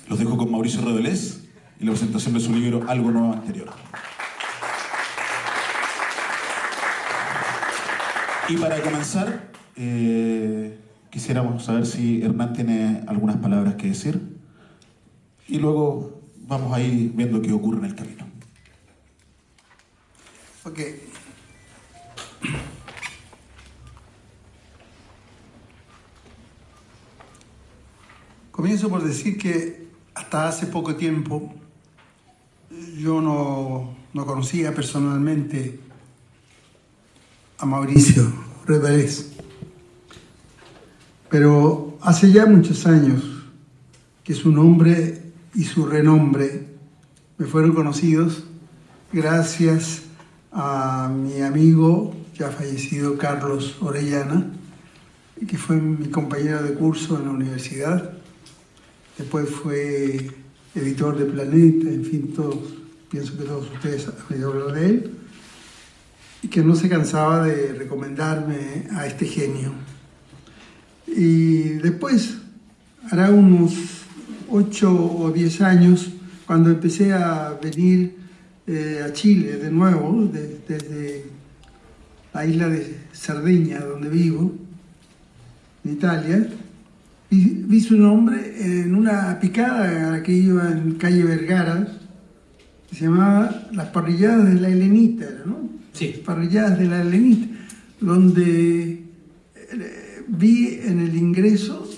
Los dejo con Mauricio Redolés y la presentación de su libro Algo Nuevo Anterior. Y para comenzar, quisiéramos saber si Hernán tiene algunas palabras que decir y luego vamos a ir viendo qué ocurre en el camino. Ok. Comienzo por decir que hasta hace poco tiempo yo no conocía personalmente a Mauricio Redolés, pero hace ya muchos años que su nombre y su renombre me fueron conocidos gracias a mi amigo ya fallecido Carlos Orellana, que fue mi compañero de curso en la universidad. Después fue editor de Planeta, en fin, pienso que todos ustedes han oído hablar de él, y que no se cansaba de recomendarme a este genio. Y después, hará unos 8 o 10 años, cuando empecé a venir a Chile de nuevo, desde la isla de Cerdeña, donde vivo, en Italia, vi su nombre en una picada que iba en calle Vergara, que se llamaba Las Parrilladas de la Helenita, ¿no? Sí. Parrilladas de la Helenita, donde vi en el ingreso,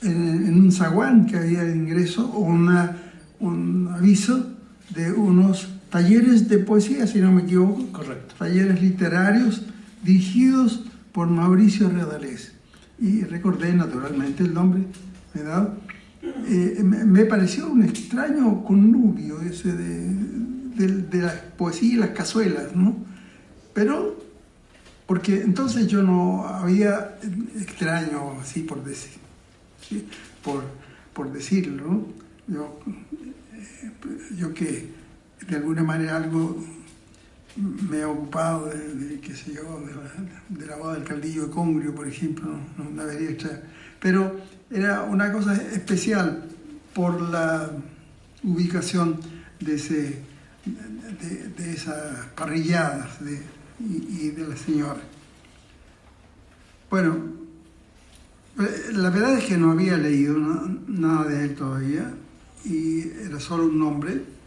en un zaguán que había de ingreso, un aviso de unos talleres de poesía, si no me equivoco. Correcto. Talleres literarios dirigidos por Mauricio Redolés. Y recordé naturalmente el nombre me dado. Me pareció un extraño connubio ese de la poesía y las cazuelas, ¿no? Pero, porque entonces yo no había extraño, así por decir, ¿sí? por decirlo, ¿no? Yo que de alguna manera algo me he ocupado qué sé yo, de la boda del caudillo de Congrio, por ejemplo, no debería estar. Pero era una cosa especial por la ubicación de esas parrilladas y de la señora. Bueno, la verdad es que no había leído nada de él todavía y era solo un nombre.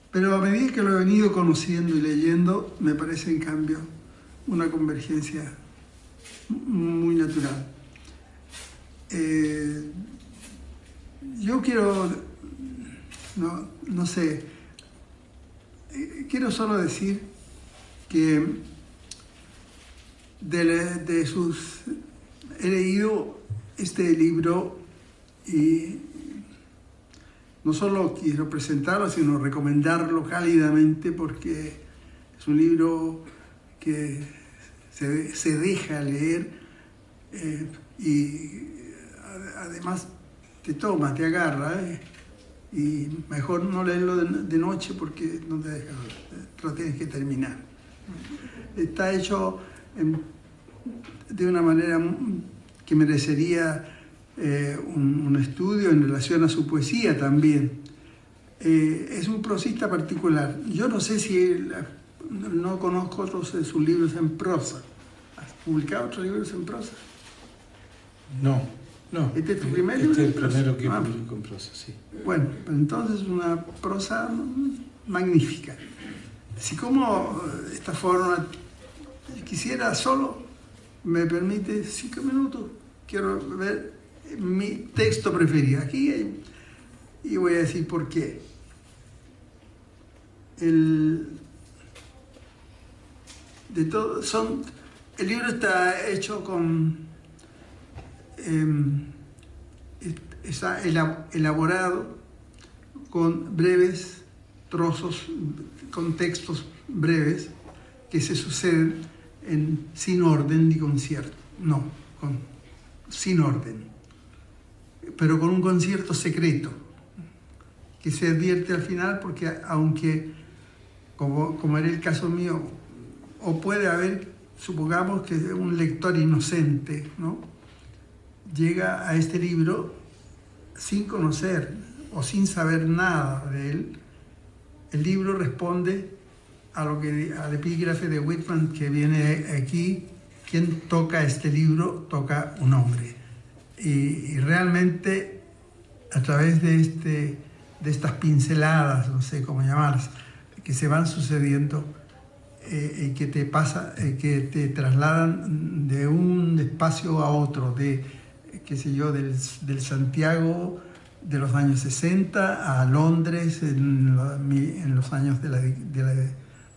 Pero a medida que lo he venido conociendo y leyendo, me parece en cambio una convergencia muy natural. Yo quiero, no sé, quiero solo decir que he leído este libro y no solo quiero presentarlo, sino recomendarlo cálidamente porque es un libro que se deja leer y además te agarra y mejor no leerlo de noche porque no te deja, lo tienes que terminar. Está hecho de una manera que merecería un estudio en relación a su poesía también. Es un prosista particular. Yo no sé si no conozco otros de sus libros en prosa. ¿Has publicado otros libros en prosa? No. ¿Este es tu primer libro? Este es el primero que publico en prosa, sí. Bueno, entonces una prosa magnífica. Si como esta forma quisiera solo, me permite 5 minutos, quiero ver mi texto preferido. Aquí y voy a decir por qué. El libro está hecho está elaborado con breves trozos, con textos breves que se suceden sin orden ni concierto. Sin orden, pero con un concierto secreto que se advierte al final porque aunque, como era el caso mío, o puede haber, supongamos que un lector inocente, ¿no?, llega a este libro sin conocer o sin saber nada de él, el libro responde al epígrafe de Whitman que viene aquí: quien toca este libro toca un hombre. Y realmente a través de estas pinceladas, no sé cómo llamarlas, que se van sucediendo, que te trasladan de un espacio a otro, qué sé yo, del Santiago de los años 60 a Londres en los años de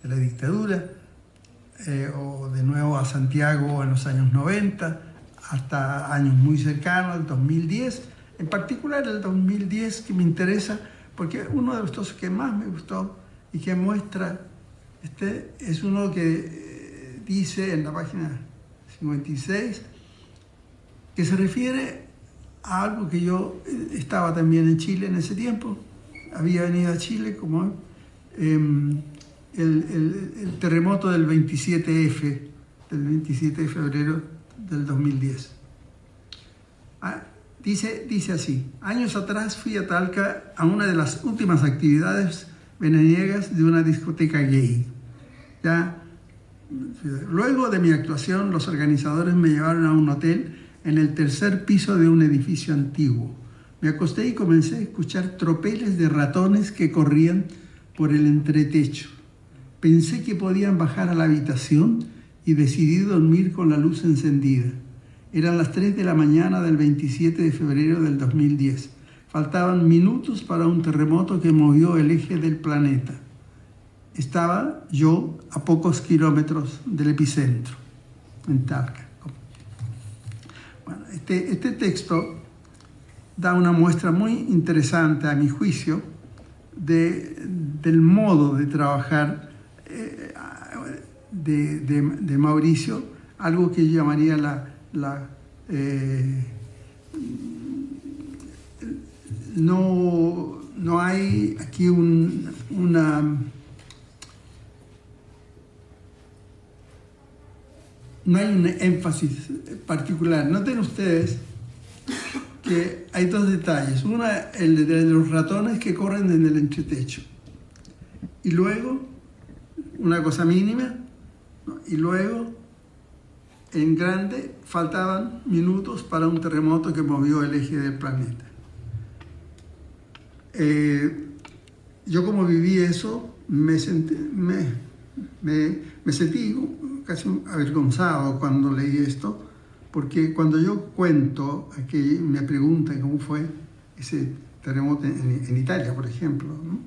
la dictadura, o de nuevo a Santiago en los años 90, hasta años muy cercanos, el 2010. En particular el 2010, que me interesa, porque uno de los dos que más me gustó y que muestra, es uno que dice en la página 56, que se refiere a algo que yo estaba también en Chile en ese tiempo, había venido a Chile como el terremoto del 27F, del 27 de febrero del 2010. Dice así: años atrás fui a Talca a una de las últimas actividades veraniegas de una discoteca gay. Luego de mi actuación, los organizadores me llevaron a un hotel en el tercer piso de un edificio antiguo. Me acosté y comencé a escuchar tropeles de ratones que corrían por el entretecho. Pensé que podían bajar a la habitación y decidí dormir con la luz encendida. Eran las 3 de la mañana del 27 de febrero del 2010. Faltaban minutos para un terremoto que movió el eje del planeta. Estaba yo a pocos kilómetros del epicentro, en Talca. Bueno, este texto da una muestra muy interesante, a mi juicio, del modo de trabajar de Mauricio, algo que yo llamaría no hay aquí no hay un énfasis particular. Noten ustedes que hay dos detalles. Una, el de los ratones que corren en el entretecho. Y luego, una cosa mínima, ¿no? Y luego, en grande, faltaban minutos para un terremoto que movió el eje del planeta. Yo, como viví eso, me sentí casi avergonzado cuando leí esto, porque cuando yo cuento, que me preguntan cómo fue ese terremoto en Italia, por ejemplo, ¿no?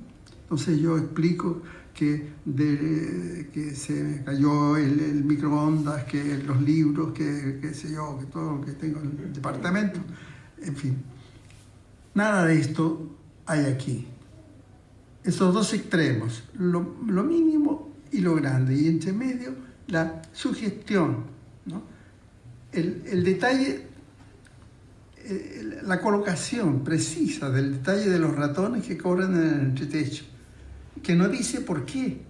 Entonces yo explico que se me cayó el microondas, que los libros, que sé yo, que todo lo que tengo en el departamento, en fin. Nada de esto hay aquí. Esos dos extremos, lo mínimo y lo grande, y entre medio la sugestión, ¿no? El detalle, la colocación precisa del detalle de los ratones que corren en el entretecho, que no dice por qué.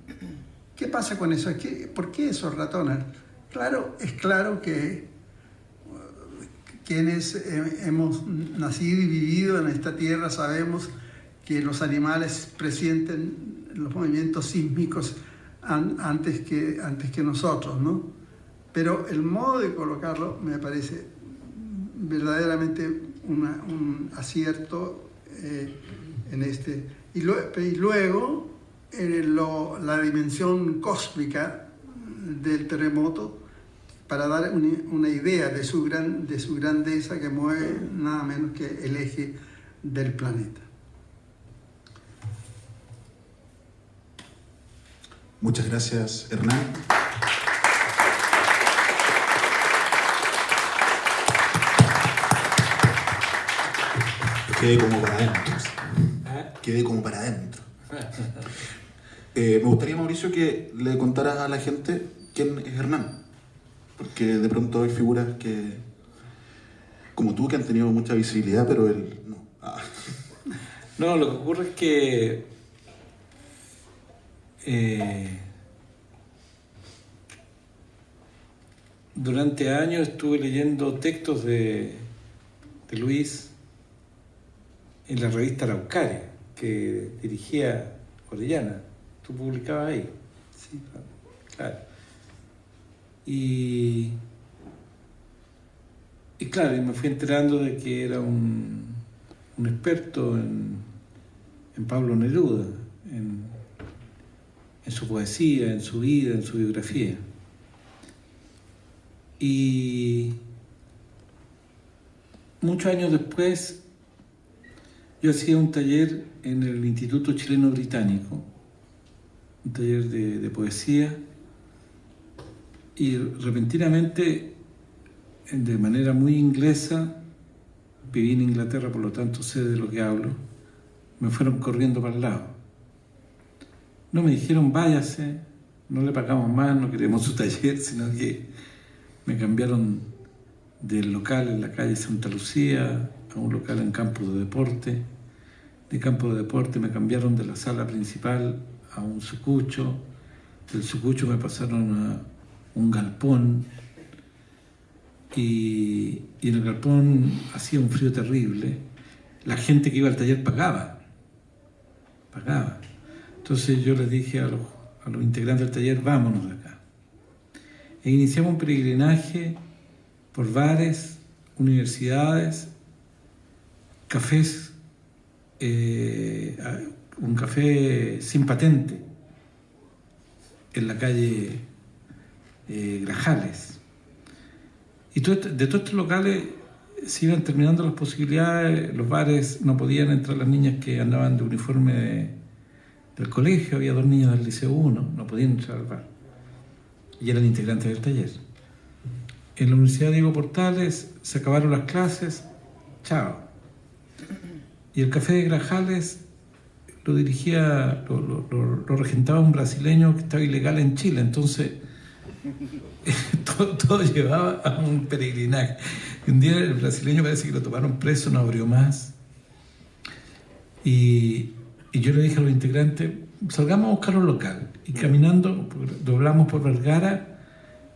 ¿Qué pasa con eso? ¿Por qué esos ratones? Claro, es claro que quienes hemos nacido y vivido en esta tierra sabemos que los animales presienten los movimientos sísmicos antes que nosotros, ¿no? Pero el modo de colocarlo me parece verdaderamente un acierto en este. Y luego la dimensión cósmica del terremoto, para dar una idea de su grandeza, que mueve nada menos que el eje del planeta. Muchas gracias, Hernán. Quedé como para adentro. Quedé como para adentro. Me gustaría, Mauricio, que le contaras a la gente quién es Hernán. Porque de pronto hay figuras que, como tú, que han tenido mucha visibilidad, pero él no. No, lo que ocurre es que durante años estuve leyendo textos de Luis, en la revista Araucaria, que dirigía Orellana. Tú publicabas ahí. Sí. Claro. Y claro, y me fui enterando de que era un experto en Pablo Neruda, en su poesía, en su vida, en su biografía. Y muchos años después, yo hacía un taller en el Instituto Chileno Británico, un taller de poesía, y repentinamente, de manera muy inglesa, viví en Inglaterra, por lo tanto sé de lo que hablo, me fueron corriendo para el lado. No me dijeron váyase, no le pagamos más, no queremos su taller, sino que me cambiaron del local en la calle Santa Lucía a un local en Campo de Deporte. De Campo de Deporte me cambiaron de la sala principal a un sucucho. Del sucucho me pasaron a un galpón. Y en el galpón hacía un frío terrible. La gente que iba al taller pagaba. Entonces yo les dije a los integrantes del taller, vámonos de acá. E iniciamos un peregrinaje por bares, universidades, cafés, un café sin patente en la calle Grajales. Y de todos estos locales se iban terminando las posibilidades, los bares no podían entrar las niñas que andaban de uniforme del colegio, había 2 niñas del Liceo 1, no podían entrar al bar, y eran integrantes del taller. En la Universidad Diego Portales se acabaron las clases, chao. Y el café de Grajales lo dirigía, lo regentaba un brasileño que estaba ilegal en Chile, entonces todo llevaba a un peregrinaje. Y un día el brasileño parece que lo tomaron preso, no abrió más. Y yo le dije a los integrantes, salgamos a buscar un local. Y caminando, doblamos por Vergara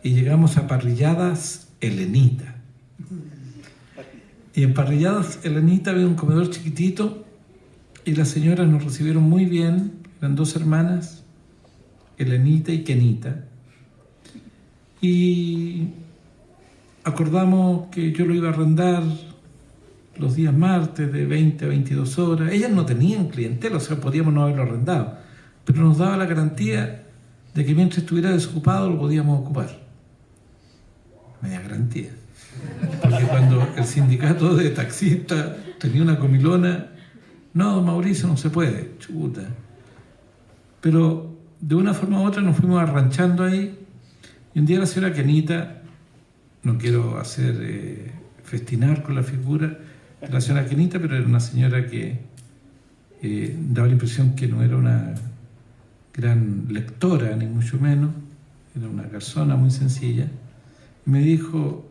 y llegamos a Parrilladas Helenita. Y en Parrilladas Helenita había un comedor chiquitito y las señoras nos recibieron muy bien. Eran 2 hermanas, Helenita y Kenita. Y acordamos que yo lo iba a arrendar los días martes de 20 a 22 horas. Ellas no tenían clientela, o sea, podíamos no haberlo arrendado, pero nos daba la garantía de que mientras estuviera desocupado lo podíamos ocupar. Media garantía. Porque cuando el sindicato de taxistas tenía una comilona, no, Mauricio, no se puede, chuta. Pero de una forma u otra nos fuimos arranchando ahí. Y un día la señora Kenita, no quiero hacer festinar con la figura de la señora Kenita, pero era una señora que daba la impresión que no era una gran lectora, ni mucho menos, era una persona muy sencilla, y me dijo,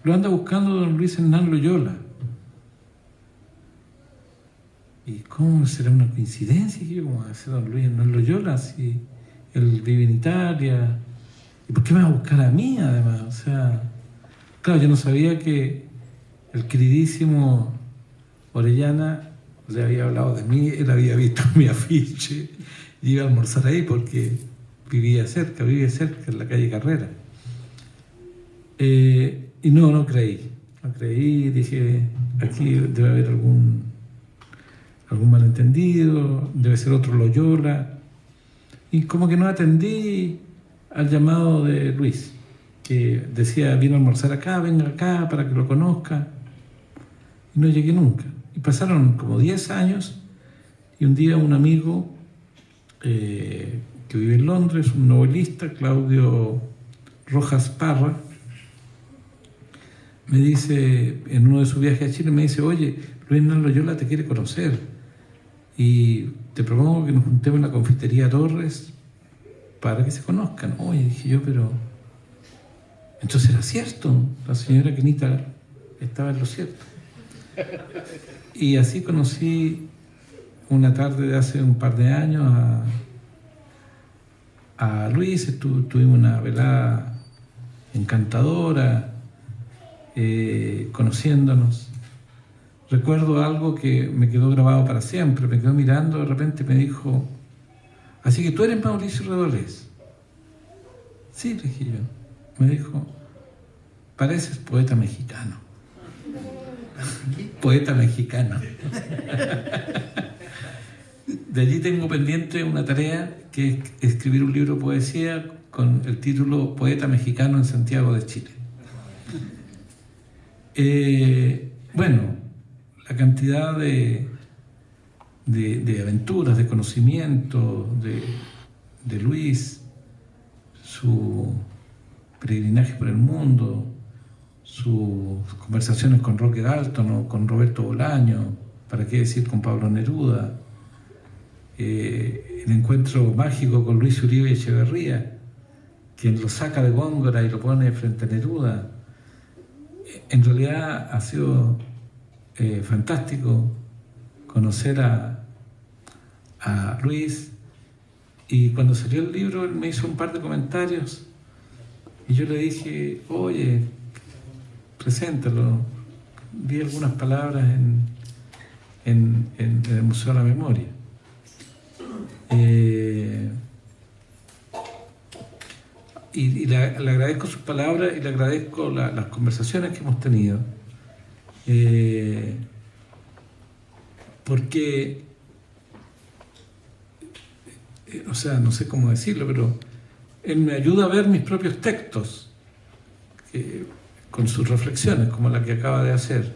lo anda buscando don Luis Hernán Loyola. ¿Y cómo será una coincidencia? ¿Cómo va a ser don Luis Hernán Loyola si él vive en Italia? ¿Y por qué me va a buscar a mí, además? O sea, claro, yo no sabía que el queridísimo Orellana le había hablado de mí, él había visto mi afiche y iba a almorzar ahí porque vive cerca, en la calle Carrera. Y no creí, dije, aquí debe haber algún malentendido, debe ser otro Loyola. Y como que no atendí al llamado de Luis, que decía, vino a almorzar acá, venga acá para que lo conozca. Y no llegué nunca. Y pasaron como 10 años y un día un amigo que vive en Londres, un novelista, Claudio Rojas Parra, me dice, en uno de sus viajes a Chile, me dice, oye, Luis Hernán Loyola te quiere conocer y te propongo que nos juntemos en la confitería Torres para que se conozcan. Oye, dije yo, pero entonces era cierto, la señora Kenita estaba en lo cierto. Y así conocí una tarde de hace un par de años a Luis, tuvimos una velada encantadora, conociéndonos. recuerdo algo que me quedó grabado para siempre. Me quedó mirando, de repente me dijo: así que tú eres Mauricio Redolés. Sí, le dije yo. Me dijo: pareces poeta mexicano. Poeta mexicano. De allí tengo pendiente una tarea, que es escribir un libro de poesía con el título Poeta mexicano en Santiago de Chile. Bueno, la cantidad de aventuras, de conocimiento de Luis, su peregrinaje por el mundo, sus conversaciones con Roque Dalton o con Roberto Bolaño, para qué decir con Pablo Neruda, el encuentro mágico con Luis Uribe Echeverría, quien lo saca de Góngora y lo pone frente a Neruda. En realidad ha sido fantástico conocer a Luis, y cuando salió el libro él me hizo un par de comentarios y yo le dije: oye, preséntalo. Vi algunas palabras en el Museo de la Memoria. Y le agradezco sus palabras y le agradezco las conversaciones que hemos tenido, porque, o sea, no sé cómo decirlo, pero él me ayuda a ver mis propios textos con sus reflexiones, como la que acaba de hacer,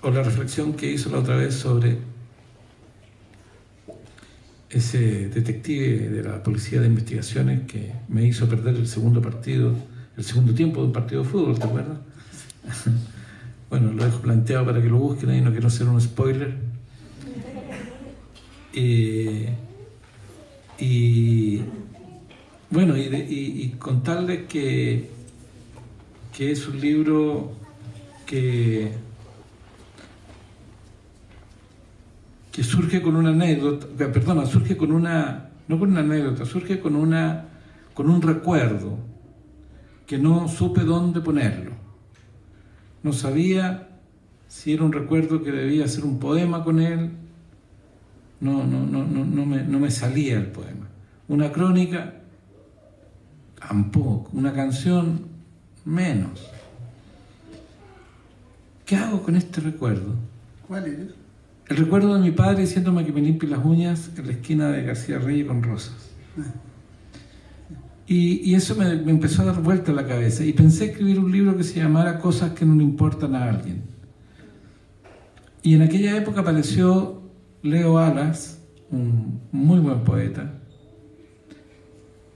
o la reflexión que hizo la otra vez sobre ese detective de la Policía de Investigaciones que me hizo perder el segundo tiempo de un partido de fútbol, ¿te acuerdas? Bueno, lo dejo planteado para que lo busquen ahí, no quiero hacer un spoiler. Bueno, y contarles que es un libro que surge con una anécdota, surge con un recuerdo que no supe dónde ponerlo. No sabía si era un recuerdo que debía ser un poema con él. No me salía el poema. Una crónica, tampoco. Una canción, menos. ¿Qué hago con este recuerdo? ¿Cuál es? El recuerdo de mi padre diciéndome que me limpie las uñas en la esquina de García Reyes con Rosas. Y eso me empezó a dar vuelta a la cabeza. Y pensé escribir un libro que se llamara Cosas que no le importan a alguien. Y en aquella época apareció Leo Alas, un muy buen poeta.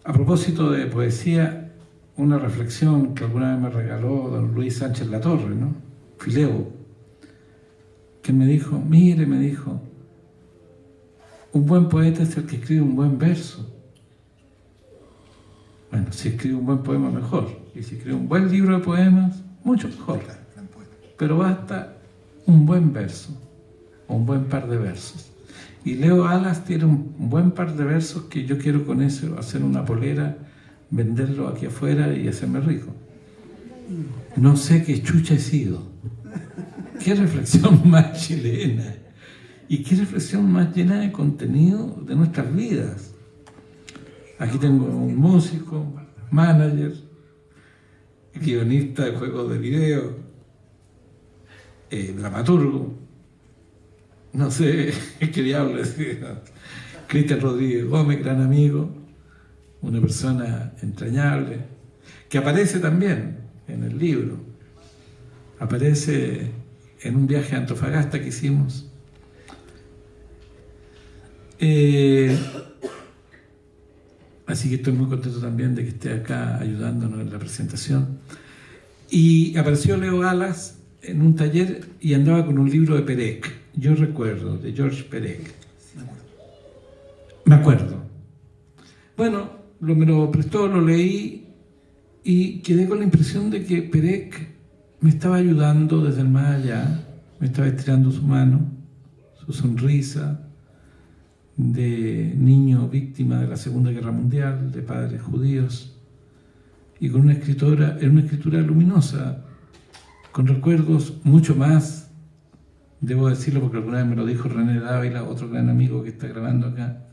A propósito de poesía, una reflexión que alguna vez me regaló don Luis Sánchez Latorre, ¿no? Fileo, que me dijo: mire, me dijo, un buen poeta es el que escribe un buen verso. Bueno, si escribe un buen poema, mejor. Y si escribe un buen libro de poemas, mucho mejor. Pero basta un buen verso, o un buen par de versos. Y Leo Alas tiene un buen par de versos que yo quiero con eso hacer una polera, venderlo aquí afuera y hacerme rico. No sé qué chucha he sido. Qué reflexión más chilena y qué reflexión más llena de contenido de nuestras vidas. Aquí tengo un músico, manager, guionista de juegos de video, dramaturgo, no sé qué diablos, Cristian Rodríguez Gómez, gran amigo, una persona entrañable, que aparece también en el libro, aparece en un viaje a Antofagasta que hicimos. Así que estoy muy contento también de que esté acá ayudándonos en la presentación. Y apareció Leo Alas en un taller y andaba con un libro de Perec, yo recuerdo, de George Perec. Me acuerdo. Bueno, me lo prestó, lo leí y quedé con la impresión de que Perec me estaba ayudando desde el más allá, me estaba estirando su mano, su sonrisa de niño víctima de la Segunda Guerra Mundial, de padres judíos, y con una escritura luminosa, con recuerdos mucho más, debo decirlo porque alguna vez me lo dijo René Dávila, otro gran amigo que está grabando acá.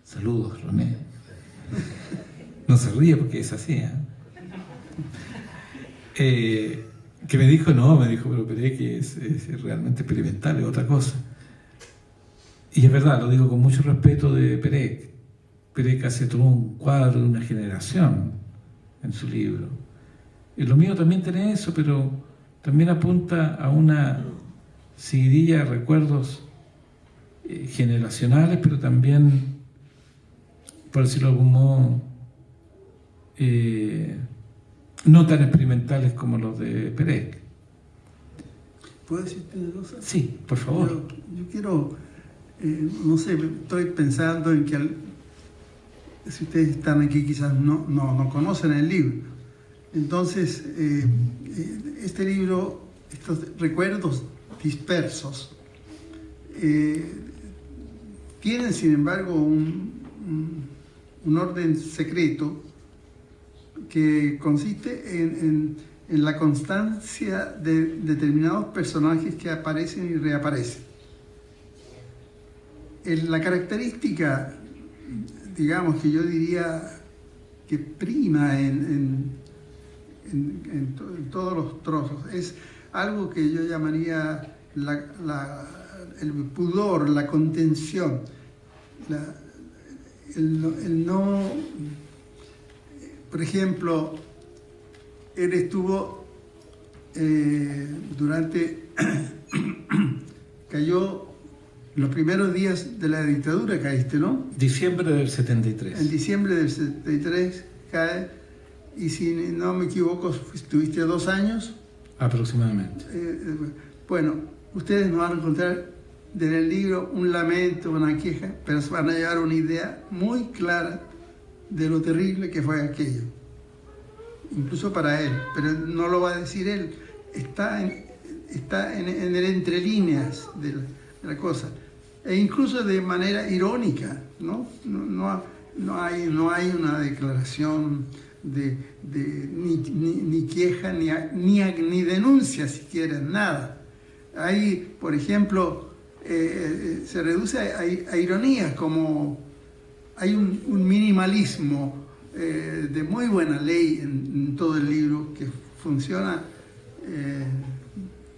Saludos, René. No se ríe porque es así, que me dijo, pero Perec es realmente experimental, es otra cosa. Y es verdad, lo digo con mucho respeto de Perec. Perec hace todo un cuadro de una generación en su libro. Y lo mío también tiene eso, pero también apunta a una seguidilla de recuerdos generacionales, pero también, por decirlo de algún modo, no tan experimentales como los de Perec. ¿Puedo decirte una cosa? Sí, por favor. Yo quiero, no sé, estoy pensando en que si ustedes están aquí quizás no conocen el libro. Entonces, este libro, estos recuerdos dispersos, tienen sin embargo un orden secreto que consiste en la constancia de determinados personajes que aparecen y reaparecen. La característica, digamos, que yo diría que prima en todos los trozos, es algo que yo llamaría el pudor, la contención, el no... Por ejemplo, él estuvo cayó los primeros días de la dictadura, caíste, ¿no? Diciembre del 73. En diciembre del 73 cae, y si no me equivoco, estuviste 2 años. Aproximadamente. Bueno, ustedes no van a encontrar en el libro un lamento, una queja, pero se van a llevar una idea muy clara de lo terrible que fue aquello, incluso para él, pero no lo va a decir él, está en el entre líneas de la cosa, e incluso de manera irónica, ¿no? No hay una declaración ni queja, ni denuncia siquiera, nada. Hay, por ejemplo, se reduce a ironías, como hay un minimalismo de muy buena ley en todo el libro que funciona.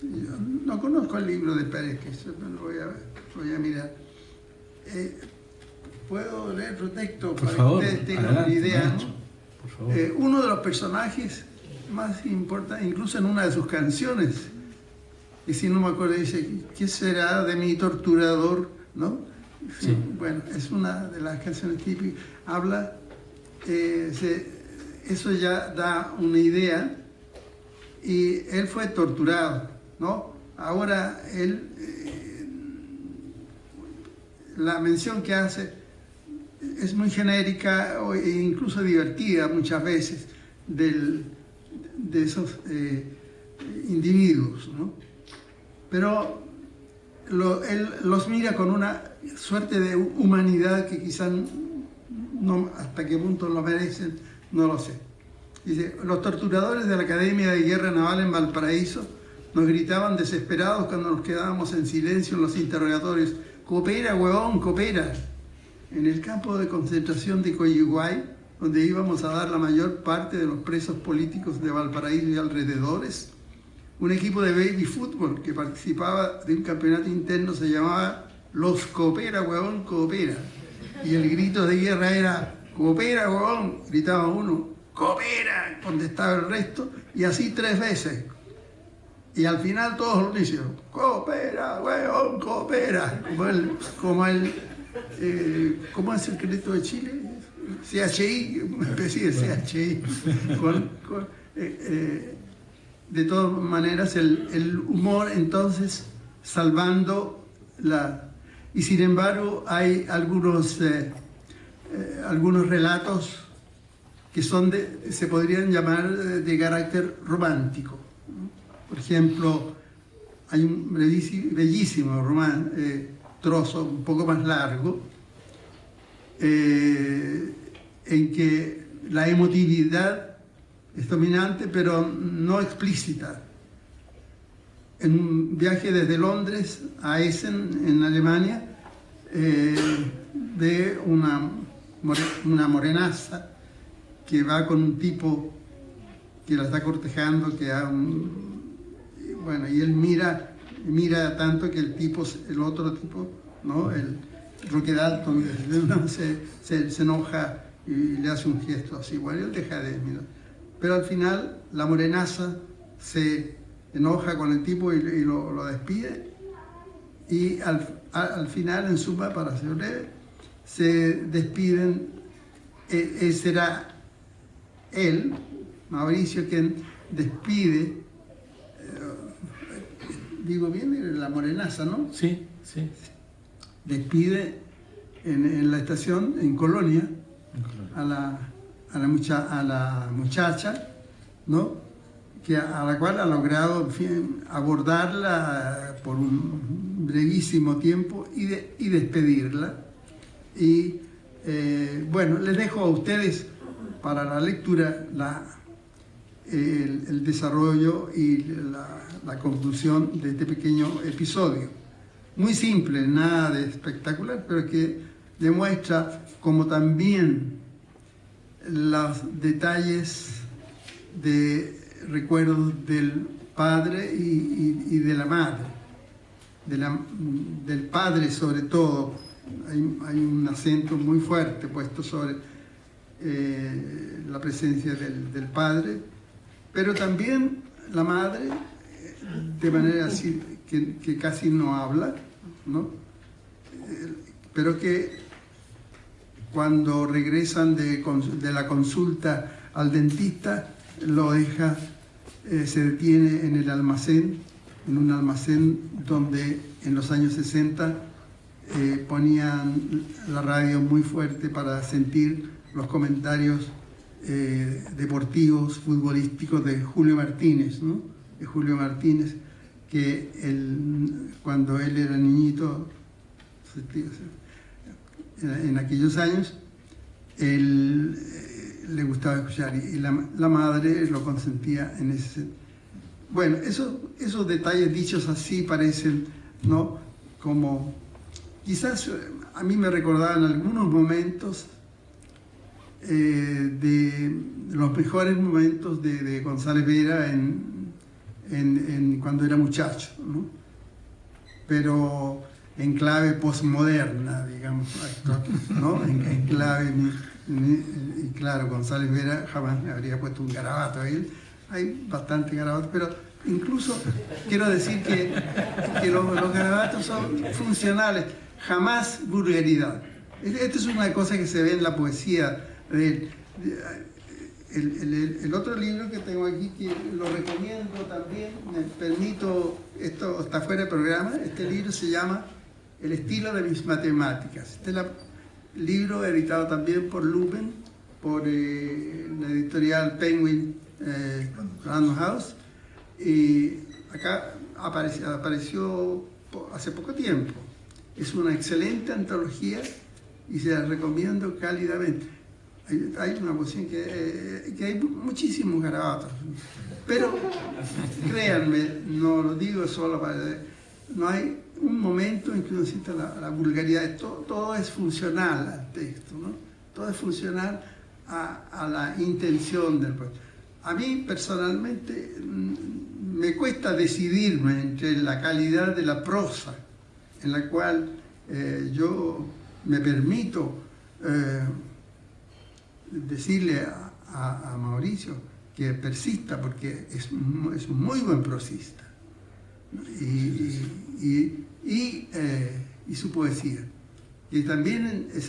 Yo no conozco el libro de Pérez, que eso lo voy a mirar. ¿Puedo leer otro texto por para favor, que ustedes tengan adelante, una idea? Nacho, por favor. Uno de los personajes más importantes, incluso en una de sus canciones, y si no me acuerdo, dice: ¿qué será de mi torturador? ¿No? Sí. Bueno, es una de las canciones típicas. Habla, eso ya da una idea, y él fue torturado, ¿no? Ahora él, la mención que hace es muy genérica e incluso divertida muchas veces de esos individuos, ¿no? Pero él los mira con una suerte de humanidad que quizás no, hasta qué punto lo merecen, no lo sé. Dice: los torturadores de la Academia de Guerra Naval en Valparaíso nos gritaban desesperados cuando nos quedábamos en silencio en los interrogatorios: coopera, huevón, coopera. En el campo de concentración de Coyihuay, donde íbamos a dar la mayor parte de los presos políticos de Valparaíso y alrededores, un equipo de baby fútbol que participaba de un campeonato interno se llamaba Los Coopera, huevón, coopera. Y el grito de guerra era: coopera, huevón, gritaba uno; coopera, contestaba el resto, y así 3 veces. Y al final todos lo dicen: coopera, huevón, coopera. ¿Cómo es el grito de Chile? CHI, una especie de CHI. De todas maneras, el humor, entonces, salvando Y sin embargo, hay algunos relatos que se podrían llamar de carácter romántico, ¿no? Por ejemplo, hay un bellísimo trozo un poco más largo, en que la emotividad es dominante, pero no explícita. en un viaje desde Londres a Essen, en Alemania, de una morenaza que va con un tipo que la está cortejando, bueno, y él mira tanto que el otro tipo, ¿no? El Roque Dalton, ¿no? se enoja y le hace un gesto así. Bueno, él deja de mirar. Pero al final la morenaza se enoja con el tipo y lo despide. Y al final, en suma, para ser breve, se despiden. Será él, Mauricio, quien despide, digo bien, la morenaza, ¿no? Sí, sí. Despide en la estación, en Colonia, a la muchacha, ¿no? A la cual ha logrado, en fin, abordarla por un brevísimo tiempo y despedirla. Y bueno, les dejo a ustedes para la lectura el desarrollo y la conclusión de este pequeño episodio. Muy simple, nada de espectacular, pero que demuestra como también los detalles de recuerdos del padre y de la madre. Del padre sobre todo, hay un acento muy fuerte puesto sobre la presencia del padre, pero también la madre, de manera así que casi no habla, ¿no? Pero que cuando regresan de la consulta al dentista, lo deja, se detiene en el almacén, en un almacén donde en los años 60 ponían la radio muy fuerte para sentir los comentarios deportivos, futbolísticos de Julio Martínez, ¿no? De Julio Martínez, que cuando él era niñito, en aquellos años, él le gustaba escuchar y la madre lo consentía en ese. Bueno, esos detalles dichos así parecen, ¿no? Como quizás a mí me recordaban algunos momentos de los mejores momentos de González Vera cuando era muchacho, ¿no? Pero en clave postmoderna, digamos, ¿no? En clave, y claro, González Vera jamás me habría puesto un garabato. Hay bastante garabatos, pero incluso quiero decir que los garabatos son funcionales, jamás vulgaridad. Esta es una cosa que se ve en la poesía de él. El otro libro que tengo aquí, que lo recomiendo también, me permito, esto está fuera de programa, este libro se llama El estilo de mis matemáticas. Este es el libro editado también por Lumen, por la editorial Penguin Random House, y acá apareció hace poco tiempo. Es una excelente antología y se la recomiendo cálidamente. Hay una posición que hay muchísimos garabatos, pero créanme, no lo digo solo no hay un momento en que uno sienta la vulgaridad. Todo es funcional al texto, ¿no? Todo es funcional a la intención del poeta. A mí personalmente me cuesta decidirme entre la calidad de la prosa, en la cual yo me permito decirle a Mauricio que persista, porque es un muy buen prosista, y su poesía, y también es